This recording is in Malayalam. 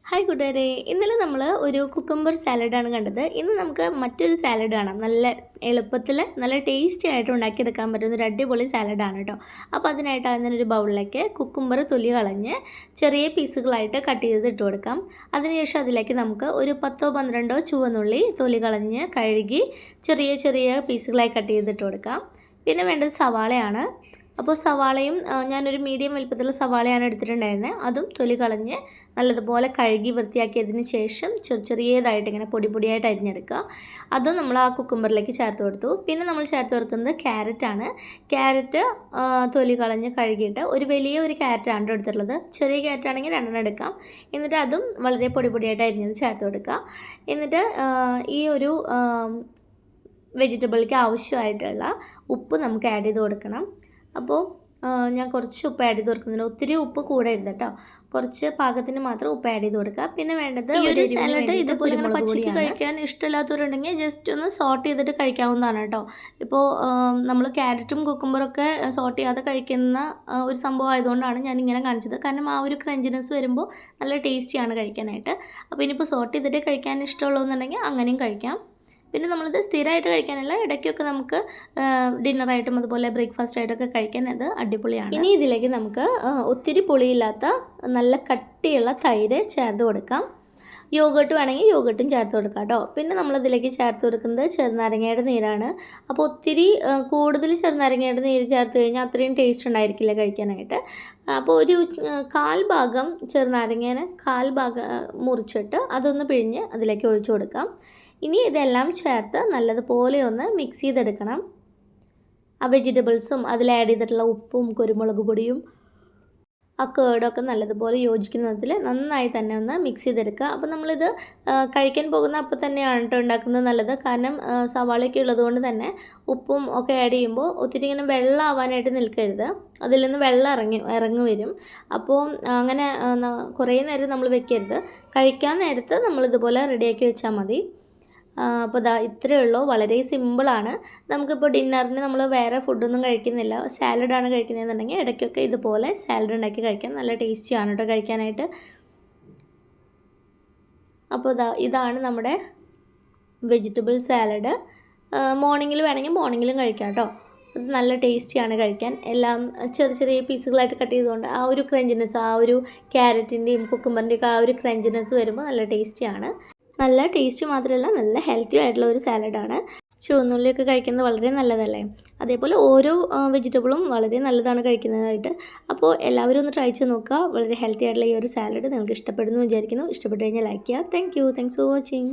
ഹായ് കൂട്ടുകാരെ, ഇന്നലെ നമ്മൾ ഒരു കുക്കുംബർ സാലഡാണ് കണ്ടത്. ഇന്ന് നമുക്ക് മറ്റൊരു സാലഡ് കാണാം. നല്ല എളുപ്പത്തിൽ നല്ല ടേസ്റ്റി ആയിട്ട് ഉണ്ടാക്കിയെടുക്കാൻ പറ്റുന്ന ഒരു അടിപൊളി സാലഡാണ് കേട്ടോ. അപ്പോൾ അതിനായിട്ട് അതിനൊരു ബൗളിലേക്ക് കുക്കുംബർ തൊലി കളഞ്ഞ് ചെറിയ പീസുകളായിട്ട് കട്ട് ചെയ്ത് ഇട്ട് കൊടുക്കാം. അതിനുശേഷം അതിലേക്ക് നമുക്ക് ഒരു 10-12 ചുവന്നുള്ളി തൊലി കളഞ്ഞ് കഴുകി ചെറിയ ചെറിയ പീസുകളായി കട്ട് ചെയ്തിട്ട് കൊടുക്കാം. പിന്നെ വേണ്ടത് സവാളയാണ്. അപ്പോൾ സവാളയും ഞാനൊരു മീഡിയം വലുപ്പത്തിലുള്ള സവാളയാണ് എടുത്തിട്ടുണ്ടായിരുന്നത്. അതും തൊലി കളഞ്ഞ് നല്ലതുപോലെ കഴുകി വൃത്തിയാക്കിയതിന് ശേഷം ചെറിയതായിട്ട് ഇങ്ങനെ പൊടിയായിട്ട് അരിഞ്ഞെടുക്കുക. അതും നമ്മൾ ആ കുക്കുംബറിലേക്ക് ചേർത്ത് കൊടുത്തു. പിന്നെ നമ്മൾ ചേർത്ത് കൊടുക്കുന്നത് ക്യാരറ്റാണ്. ക്യാരറ്റ് തൊലി കളഞ്ഞ് കഴുകിയിട്ട് ഒരു വലിയ ക്യാരറ്റാണ് എടുത്തിട്ടുള്ളത്. ചെറിയ ക്യാരറ്റാണെങ്കിൽ 2 എടുക്കാം. എന്നിട്ട് അതും വളരെ പൊടിയായിട്ട് അരിഞ്ഞത് ചേർത്ത് കൊടുക്കുക. എന്നിട്ട് ഈ ഒരു വെജിറ്റബിൾക്ക് ആവശ്യമായിട്ടുള്ള ഉപ്പ് നമുക്ക് ആഡ് ചെയ്ത് കൊടുക്കണം. അപ്പോൾ ഞാൻ കുറച്ച് ഉപ്പ് ആഡ് ചെയ്ത് കൊടുക്കുന്നുണ്ട്. ഒത്തിരി ഉപ്പ് കൂടരുത് കേട്ടോ. കുറച്ച് പാകത്തിന് മാത്രം ഉപ്പ് ആഡ് ചെയ്ത് കൊടുക്കുക. പിന്നെ വേണ്ടത് ഈ ഒരു സാലഡ് ഇതുപോലെ ഇങ്ങനെ പച്ചയ്ക്ക് കഴിക്കാൻ ഇഷ്ടമില്ലാത്തവരുണ്ടെങ്കിൽ ജസ്റ്റ് ഒന്ന് സോട്ട് ചെയ്തിട്ട് കഴിക്കാവുന്നതാണ് കേട്ടോ. ഇപ്പോൾ നമ്മൾ ക്യാരറ്റും കുക്കുംബറൊക്കെ സോട്ട് ചെയ്യാതെ കഴിക്കുന്ന ഒരു സംഭവം ആയതുകൊണ്ടാണ് ഞാൻ ഇങ്ങനെ കാണിച്ചത്. കാരണം ആ ഒരു ക്രഞ്ചിനെസ് വരുമ്പോൾ നല്ല ടേസ്റ്റിയാണ് കഴിക്കാനായിട്ട്. അപ്പോൾ ഇനിയിപ്പോൾ സോട്ട് ചെയ്തിട്ട് കഴിക്കാൻ ഇഷ്ടമുള്ളതെന്നുണ്ടെങ്കിൽ അങ്ങനെയും കഴിക്കാം. പിന്നെ നമ്മളിത് സ്ഥിരമായിട്ട് കഴിക്കാനല്ല, ഇടയ്ക്കൊക്കെ നമുക്ക് ഡിന്നറായിട്ടും അതുപോലെ ബ്രേക്ക്ഫാസ്റ്റ് ആയിട്ടൊക്കെ കഴിക്കാൻ അത് അടിപൊളിയാണ്. ഇനി ഇതിലേക്ക് നമുക്ക് ഒത്തിരി പുളിയില്ലാത്ത നല്ല കട്ടിയുള്ള തൈര് ചേർത്ത് കൊടുക്കാം. യോഗട്ട് വേണമെങ്കിൽ യോഗട്ടും ചേർത്ത് കൊടുക്കാം കേട്ടോ. പിന്നെ നമ്മളിതിലേക്ക് ചേർത്ത് കൊടുക്കുന്നത് ചെറുനാരങ്ങയുടെ നീരാണ്. അപ്പോൾ ഒത്തിരി കൂടുതൽ ചെറുനാരങ്ങയുടെ നീര് ചേർത്ത് കഴിഞ്ഞാൽ അത്രയും ടേസ്റ്റ് ഉണ്ടായിരിക്കില്ല കഴിക്കാനായിട്ട്. അപ്പോൾ ഒരു 1/4 ഭാഗം ചെറുനാരങ്ങേനെ 1/4 ഭാഗം മുറിച്ചിട്ട് അതൊന്ന് പിഴിഞ്ഞ് അതിലേക്ക് ഒഴിച്ചു കൊടുക്കാം. ഇനി ഇതെല്ലാം ചേർത്ത് നല്ലതുപോലെ ഒന്ന് മിക്സ് ചെയ്തെടുക്കണം. ആ വെജിറ്റബിൾസും അതിൽ ആഡ് ചെയ്തിട്ടുള്ള ഉപ്പും കുരുമുളക് പൊടിയും ആ കേടൊക്കെ നല്ലതുപോലെ യോജിക്കുന്നതിൽ നന്നായി തന്നെ ഒന്ന് മിക്സ് ചെയ്തെടുക്കുക. അപ്പോൾ നമ്മളിത് കഴിക്കാൻ പോകുന്ന അപ്പോൾ തന്നെയാണ് കേട്ടോ ഉണ്ടാക്കുന്നത് നല്ലത്. കാരണം സവാളയൊക്കെ ഉള്ളതുകൊണ്ട് തന്നെ ഉപ്പും ഒക്കെ ആഡ് ചെയ്യുമ്പോൾ ഒത്തിരി ഇങ്ങനെ വെള്ളം ആവാനായിട്ട് നിൽക്കരുത്. അതിൽ നിന്ന് വെള്ളം ഇറങ്ങി വരും. അപ്പോൾ അങ്ങനെ കുറേ നേരം നമ്മൾ വെക്കരുത്. കഴിക്കാൻ നേരത്ത് നമ്മളിതുപോലെ റെഡിയാക്കി വെച്ചാൽ മതി. അപ്പോൾ ഇത്രയേ ഉള്ളൂ. വളരെ സിമ്പിളാണ്. നമുക്കിപ്പോൾ ഡിന്നറിന് നമ്മൾ വേറെ ഫുഡൊന്നും കഴിക്കുന്നില്ല, സാലഡാണ് കഴിക്കുന്നതെന്നുണ്ടെങ്കിൽ ഇടയ്ക്കൊക്കെ ഇതുപോലെ സാലഡ് ഉണ്ടാക്കി കഴിക്കാം. നല്ല ടേസ്റ്റിയാണ് കേട്ടോ കഴിക്കാനായിട്ട്. അപ്പോൾ ഇതാണ് നമ്മുടെ വെജിറ്റബിൾ സാലഡ്. മോർണിംഗിൽ വേണമെങ്കിൽ മോർണിംഗിലും കഴിക്കാം കേട്ടോ. അത് നല്ല ടേസ്റ്റിയാണ് കഴിക്കാൻ. എല്ലാം ചെറിയ പീസുകളായിട്ട് കട്ട് ചെയ്തുകൊണ്ട് ആ ഒരു ക്രഞ്ചിനെസ്, ആ ഒരു ക്യാരറ്റിൻ്റെയും കുക്കുംബറിൻ്റെയൊക്കെ ആ ഒരു ക്രഞ്ചിനെസ് വരുമ്പോൾ നല്ല ടേസ്റ്റിയാണ്. നല്ല ടേസ്റ്റ് മാത്രമല്ല നല്ല ഹെൽത്തി ആയിട്ടുള്ള ഒരു സാലഡാണ്. ചുവന്നുള്ളിയൊക്കെ കഴിക്കുന്നത് വളരെ നല്ലതല്ലേ. അതേപോലെ ഓരോ വെജിറ്റബിളും വളരെ നല്ലതാണ് കഴിക്കുന്നതായിട്ട്. അപ്പോൾ എല്ലാവരും ഒന്ന് ട്രൈ ചെയ്ത് നോക്കുക. വളരെ ഹെൽത്തി ആയിട്ടുള്ള ഈ ഒരു സാലഡ് നിങ്ങൾക്ക് ഇഷ്ടപ്പെടുന്നു വിചാരിക്കുന്നു. ഇഷ്ടപ്പെട്ടു കഴിഞ്ഞാൽ ലൈക്ക് ചെയ്യുക. Thanks for watching.